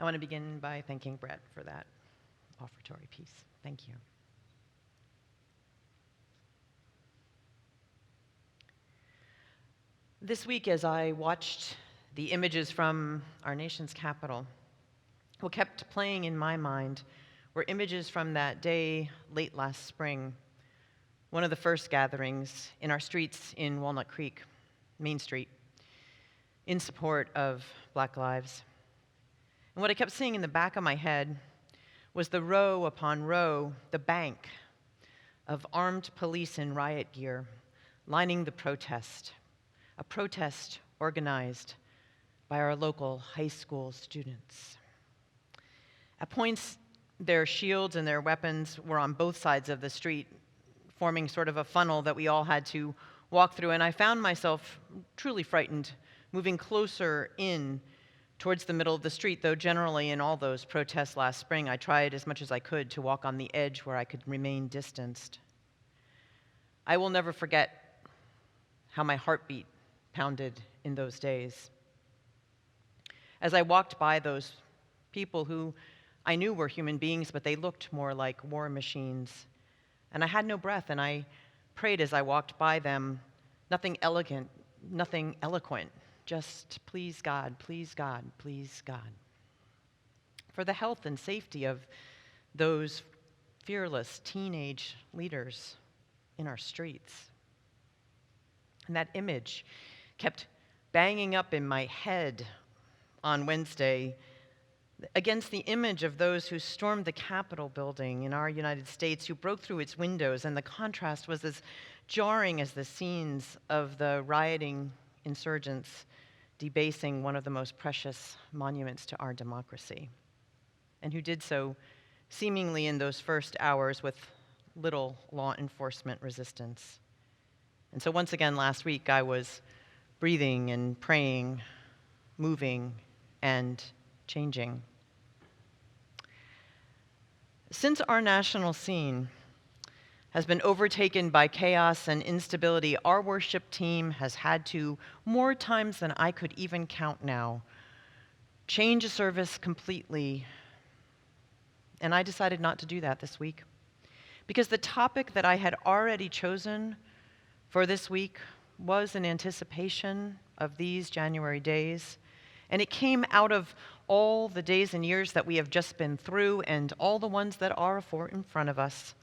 I want to begin by thanking Brett for that offertory piece. Thank you. This week, as I watched the images from our nation's capital, what kept playing in my mind were images from that day late last spring, one of the first gatherings in our streets in Walnut Creek, Main Street, in support of Black lives. And what I kept seeing in the back of my head was the row upon row, the bank of armed police in riot gear lining the protest, a protest organized by our local high school students. At points, their shields and their weapons were on both sides of the street, forming sort of a funnel that we all had to walk through, and I found myself truly frightened, moving closer in towards the middle of the street, though generally in all those protests last spring, I tried as much as I could to walk on the edge where I could remain distanced. I will never forget how my heartbeat pounded in those days. As I walked by those people who I knew were human beings, but they looked more like war machines, and I had no breath, and I prayed as I walked by them, nothing elegant, nothing eloquent, just please God, please God, please God. For the health and safety of those fearless teenage leaders in our streets. And that image kept banging up in my head on Wednesday against the image of those who stormed the Capitol building in our United States, who broke through its windows, and the contrast was as jarring as the scenes of the rioting insurgents debasing one of the most precious monuments to our democracy, and who did so seemingly in those first hours with little law enforcement resistance. And so once again last week I was breathing and praying, moving and changing. Since our national scene has been overtaken by chaos and instability, our worship team has had to, more times than I could even count now, change a service completely. And I decided not to do that this week, because the topic that I had already chosen for this week was in anticipation of these January days, and it came out of all the days and years that we have just been through and all the ones that are in front of us.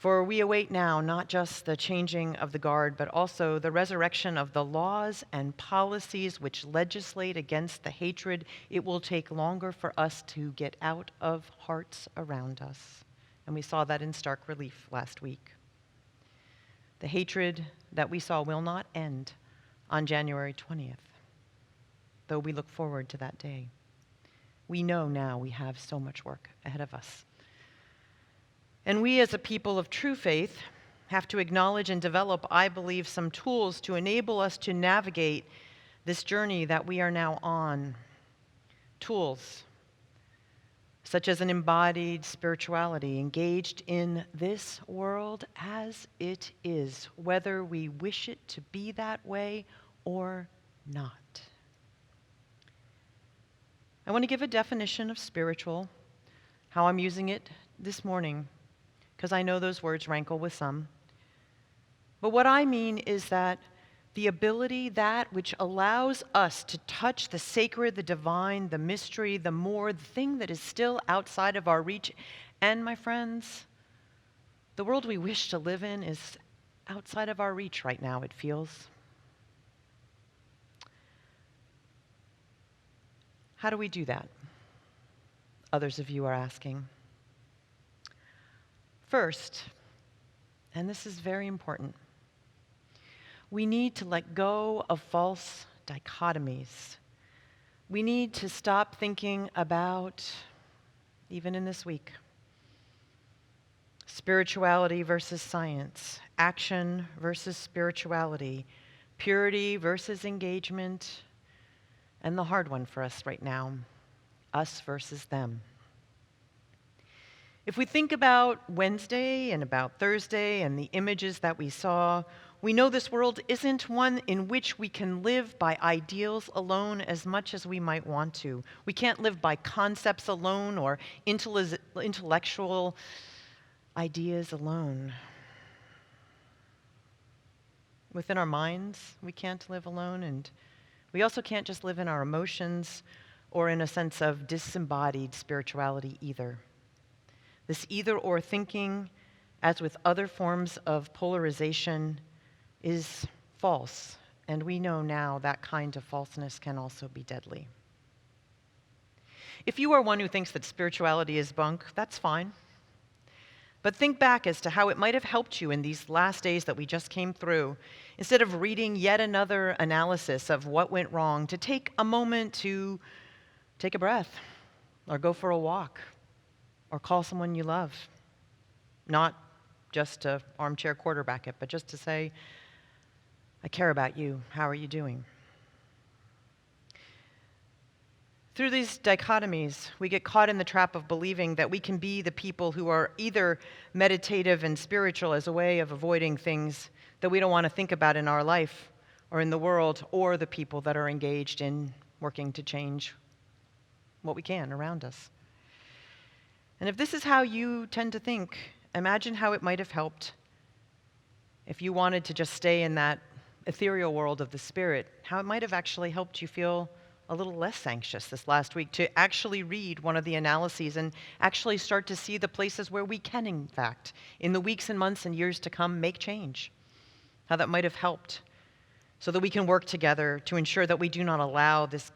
For we await now not just the changing of the guard, but also the resurrection of the laws and policies which legislate against the hatred it will take longer for us to get out of hearts around us. And we saw that in stark relief last week. The hatred that we saw will not end on January 20th, though we look forward to that day. We know now we have so much work ahead of us. And we as a people of true faith have to acknowledge and develop, I believe, some tools to enable us to navigate this journey that we are now on. Tools such as an embodied spirituality engaged in this world as it is, whether we wish it to be that way or not. I want to give a definition of spiritual, how I'm using it this morning, because I know those words rankle with some. But what I mean is that the ability, that which allows us to touch the sacred, the divine, the mystery, the more, the thing that is still outside of our reach. And my friends, the world we wish to live in is outside of our reach right now, it feels. How do we do that? Others of you are asking. First, and this is very important, we need to let go of false dichotomies. We need to stop thinking about, even in this week, spirituality versus science, action versus spirituality, purity versus engagement, and the hard one for us right now, us versus them. If we think about Wednesday and about Thursday and the images that we saw, we know this world isn't one in which we can live by ideals alone as much as we might want to. We can't live by concepts alone or intellectual ideas alone. Within our minds, we can't live alone, and we also can't just live in our emotions or in a sense of disembodied spirituality either. This either-or thinking, as with other forms of polarization, is false, and we know now that kind of falseness can also be deadly. If you are one who thinks that spirituality is bunk, that's fine. But think back as to how it might have helped you in these last days that we just came through. Instead of reading yet another analysis of what went wrong, to take a moment to take a breath, or go for a walk, or call someone you love. Not just to armchair quarterback it, but just to say, I care about you. How are you doing? Through these dichotomies, we get caught in the trap of believing that we can be the people who are either meditative and spiritual as a way of avoiding things that we don't want to think about in our life or in the world, or the people that are engaged in working to change what we can around us. And if this is how you tend to think, imagine how it might have helped if you wanted to just stay in that ethereal world of the spirit, how it might have actually helped you feel a little less anxious this last week to actually read one of the analyses and actually start to see the places where we can, in fact, in the weeks and months and years to come, make change. How that might have helped so that we can work together to ensure that we do not allow this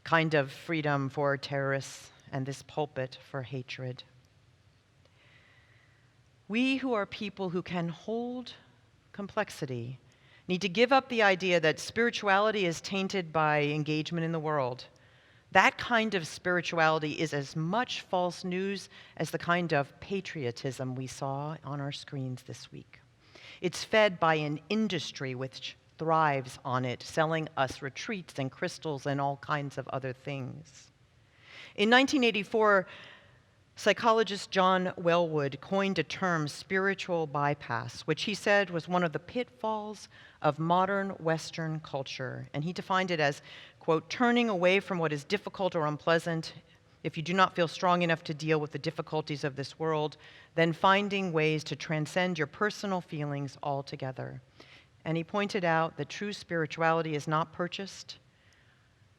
kind of freedom for terrorists and this pulpit for hatred. We who are people who can hold complexity need to give up the idea that spirituality is tainted by engagement in the world. That kind of spirituality is as much false news as the kind of patriotism we saw on our screens this week. It's fed by an industry which thrives on it, selling us retreats and crystals and all kinds of other things. In 1984, psychologist John Wellwood coined a term, spiritual bypass, which he said was one of the pitfalls of modern Western culture. And he defined it as, quote, turning away from what is difficult or unpleasant. If you do not feel strong enough to deal with the difficulties of this world, then finding ways to transcend your personal feelings altogether. And he pointed out that true spirituality is not purchased.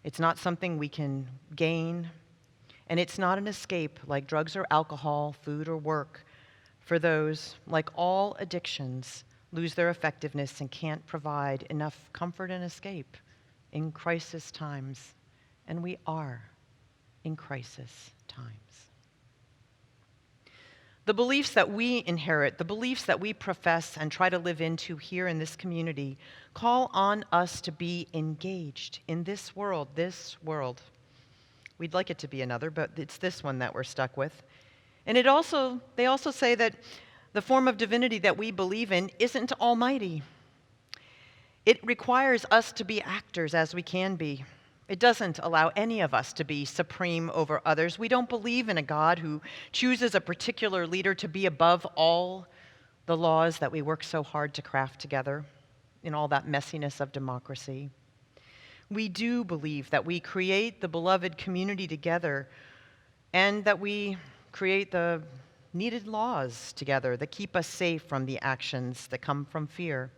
It's not something we can gain. And it's not an escape like drugs or alcohol, food or work, for those, like all addictions, lose their effectiveness and can't provide enough comfort and escape in crisis times. And we are in crisis times. The beliefs that we inherit, the beliefs that we profess and try to live into here in this community, call on us to be engaged in this world. We'd like it to be another, but it's this one that we're stuck with. And they also say that the form of divinity that we believe in isn't almighty. It requires us to be actors as we can be. It doesn't allow any of us to be supreme over others. We don't believe in a God who chooses a particular leader to be above all the laws that we work so hard to craft together in all that messiness of democracy. We do believe that we create the beloved community together and that we create the needed laws together that keep us safe from the actions that come from fear.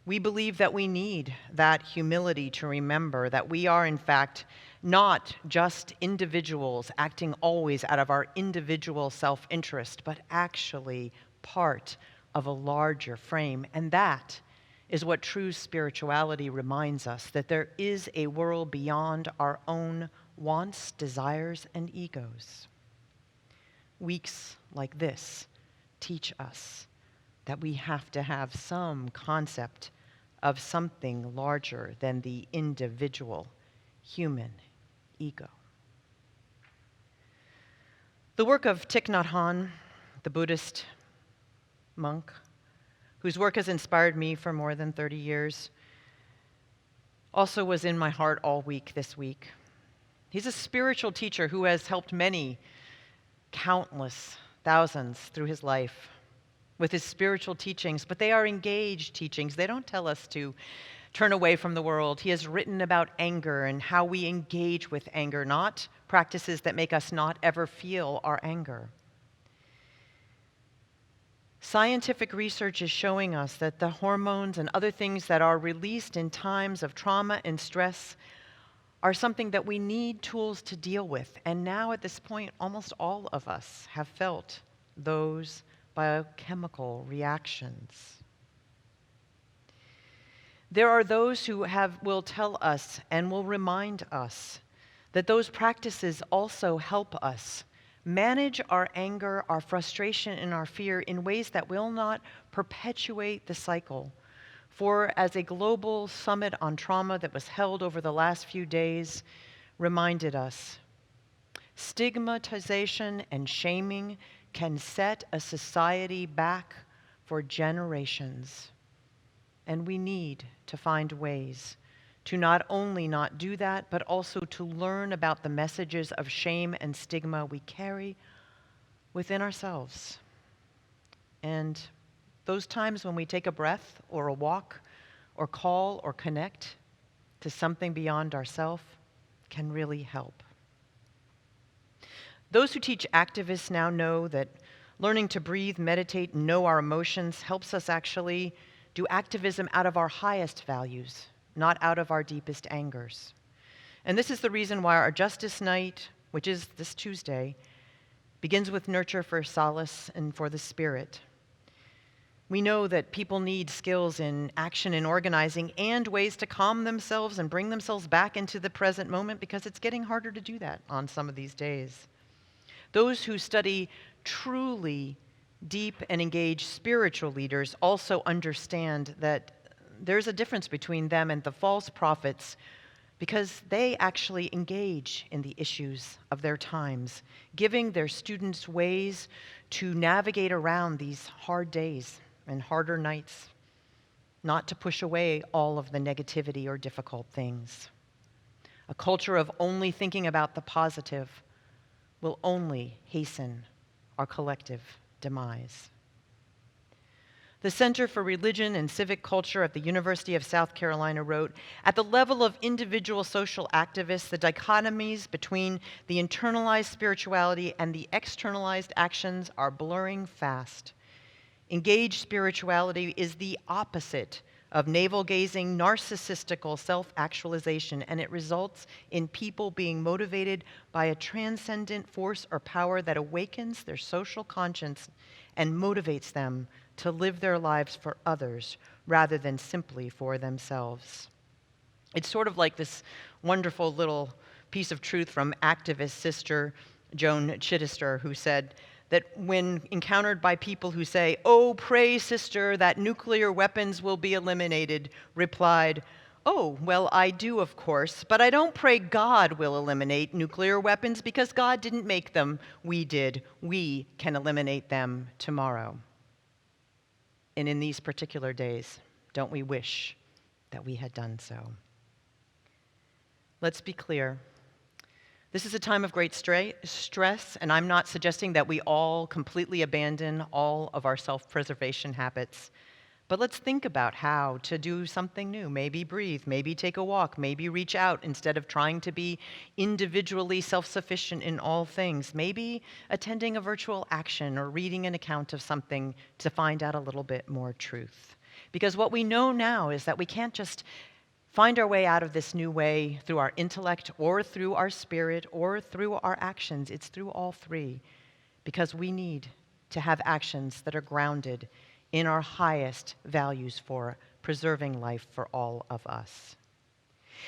We believe that we need that humility to remember that we are, in fact, not just individuals acting always out of our individual self-interest, but actually part of a larger frame. And that is what true spirituality reminds us, that there is a world beyond our own wants, desires, and egos. Weeks like this teach us that we have to have some concept of something larger than the individual human ego. The work of Thich Nhat Hanh, the Buddhist monk, whose work has inspired me for more than 30 years, also was in my heart all week this week. He's a spiritual teacher who has helped many, countless, thousands through his life. with his spiritual teachings, but they are engaged teachings. They don't tell us to turn away from the world. He has written about anger and how we engage with anger, not practices that make us not ever feel our anger. Scientific research is showing us that the hormones and other things that are released in times of trauma and stress are something that we need tools to deal with. And now at this point, almost all of us have felt those biochemical reactions. There are those who will tell us and will remind us that those practices also help us manage our anger, our frustration, and our fear in ways that will not perpetuate the cycle. For as a global summit on trauma that was held over the last few days reminded us, stigmatization and shaming can set a society back for generations. And we need to find ways to not only not do that, but also to learn about the messages of shame and stigma we carry within ourselves. And those times when we take a breath or a walk or call or connect to something beyond ourselves can really help. Those who teach activists now know that learning to breathe, meditate, know our emotions helps us actually do activism out of our highest values, not out of our deepest angers. And this is the reason why our Justice Night, which is this Tuesday, begins with nurture for solace and for the spirit. We know that people need skills in action and organizing and ways to calm themselves and bring themselves back into the present moment because it's getting harder to do that on some of these days. Those who study truly deep and engaged spiritual leaders also understand that there's a difference between them and the false prophets because they actually engage in the issues of their times, giving their students ways to navigate around these hard days and harder nights, not to push away all of the negativity or difficult things. A culture of only thinking about the positive will only hasten our collective demise. The Center for Religion and Civic Culture at the University of South Carolina wrote, at the level of individual social activists, the dichotomies between the internalized spirituality and the externalized actions are blurring fast. Engaged spirituality is the opposite of navel-gazing, narcissistical self-actualization, and it results in people being motivated by a transcendent force or power that awakens their social conscience and motivates them to live their lives for others rather than simply for themselves. It's sort of like this wonderful little piece of truth from activist sister Joan Chittister, who said that when encountered by people who say, "Oh, pray, sister, that nuclear weapons will be eliminated," replied, "Oh, well, I do, of course, but I don't pray God will eliminate nuclear weapons because God didn't make them. We did. We can eliminate them tomorrow." And in these particular days, don't we wish that we had done so? Let's be clear. This is a time of great stress, and I'm not suggesting that we all completely abandon all of our self-preservation habits. But let's think about how to do something new. Maybe breathe, maybe take a walk, maybe reach out instead of trying to be individually self-sufficient in all things. Maybe attending a virtual action or reading an account of something to find out a little bit more truth. Because what we know now is that we can't just find our way out of this new way through our intellect or through our spirit or through our actions. It's through all three, because we need to have actions that are grounded in our highest values for preserving life for all of us.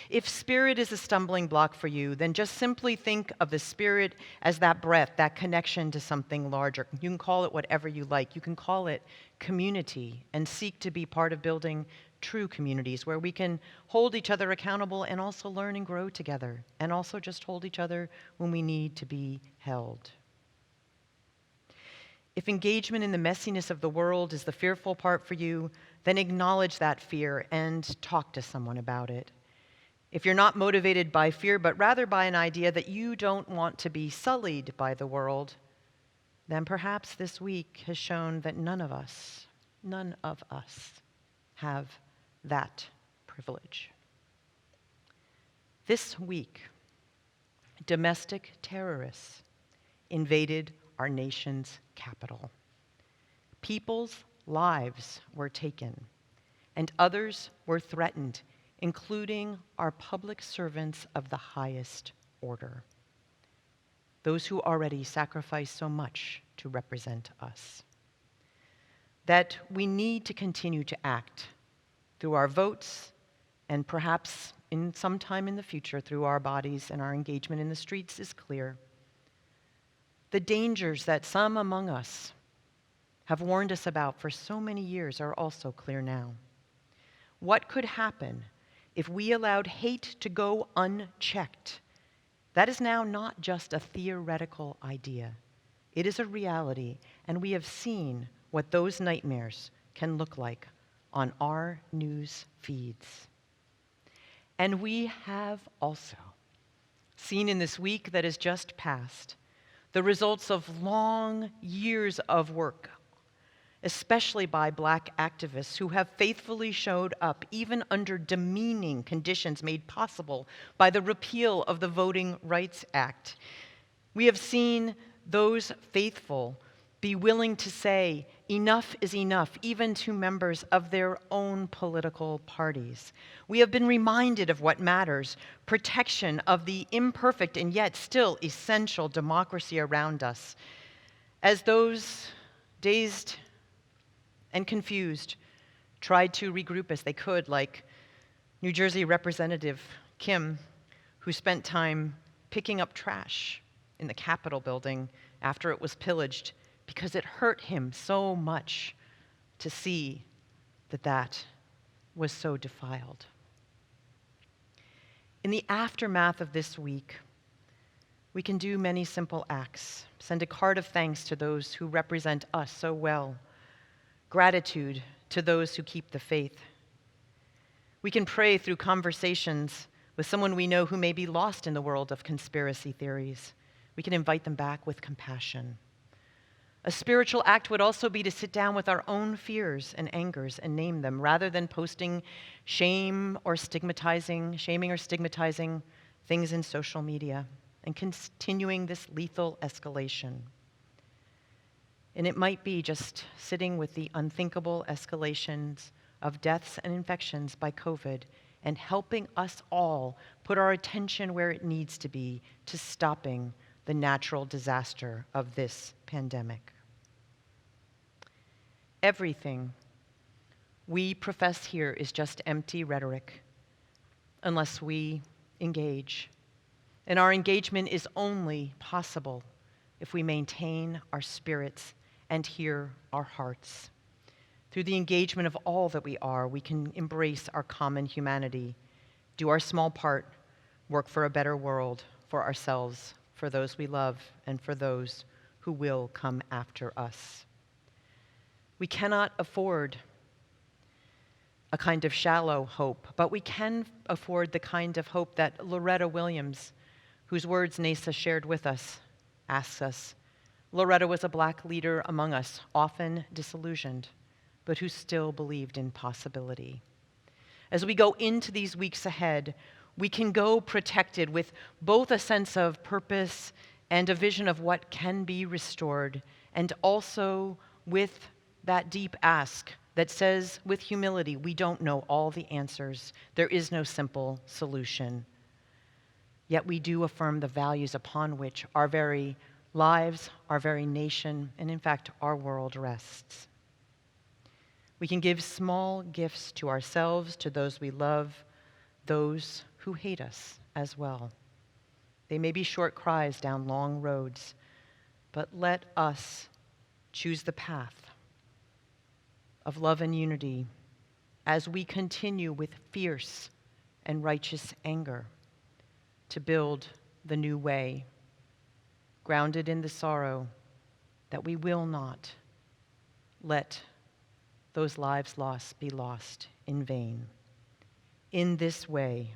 If spirit is a stumbling block for you, then just simply think of the spirit as that breath, that connection to something larger. You can call it whatever you like. You can call it community and seek to be part of building true communities where we can hold each other accountable and also learn and grow together, and also just hold each other when we need to be held. If engagement in the messiness of the world is the fearful part for you, then acknowledge that fear and talk to someone about it. If you're not motivated by fear, but rather by an idea that you don't want to be sullied by the world, then perhaps this week has shown that none of us have that privilege. This week, domestic terrorists invaded our nation's capital. People's lives were taken, and others were threatened, including our public servants of the highest order, those who already sacrificed so much to represent us. That we need to continue to act through our votes and perhaps in some time in the future through our bodies and our engagement in the streets is clear. The dangers that some among us have warned us about for so many years are also clear now. What could happen if we allowed hate to go unchecked? That is now not just a theoretical idea. It is a reality, and we have seen what those nightmares can look like on our news feeds. And we have also seen in this week that has just passed the results of long years of work, especially by Black activists who have faithfully showed up even under demeaning conditions made possible by the repeal of the Voting Rights Act. We have seen those faithful be willing to say enough is enough, even to members of their own political parties. We have been reminded of what matters, protection of the imperfect and yet still essential democracy around us. As those dazed and confused tried to regroup as they could, like New Jersey Representative Kim, who spent time picking up trash in the Capitol building after it was pillaged because it hurt him so much to see that that was so defiled. In the aftermath of this week, we can do many simple acts. Send a card of thanks to those who represent us so well. Gratitude to those who keep the faith. We can pray through conversations with someone we know who may be lost in the world of conspiracy theories. We can invite them back with compassion. A spiritual act would also be to sit down with our own fears and angers and name them, rather than posting shaming or stigmatizing things in social media and continuing this lethal escalation. And it might be just sitting with the unthinkable escalations of deaths and infections by COVID and helping us all put our attention where it needs to be to stopping the natural disaster of this pandemic. Everything we profess here is just empty rhetoric unless we engage. And our engagement is only possible if we maintain our spirits and hear our hearts. Through the engagement of all that we are, we can embrace our common humanity, do our small part, work for a better world for ourselves, for those we love, and for those who will come after us. We cannot afford a kind of shallow hope, but we can afford the kind of hope that Loretta Williams, whose words Nasa shared with us, asks us. Loretta was a Black leader among us, often disillusioned, but who still believed in possibility. As we go into these weeks ahead, we can go protected with both a sense of purpose and a vision of what can be restored, and also with that deep ask that says with humility, we don't know all the answers. There is no simple solution. Yet we do affirm the values upon which our very lives, our very nation, and in fact, our world rests. We can give small gifts to ourselves, to those we love, those who hate us as well. They may be short cries down long roads, but let us choose the path of love and unity as we continue with fierce and righteous anger to build the new way, grounded in the sorrow that we will not let those lives lost be lost in vain. In this way,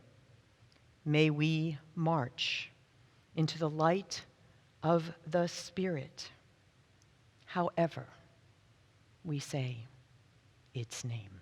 may we march into the light of the Spirit, however we say its name.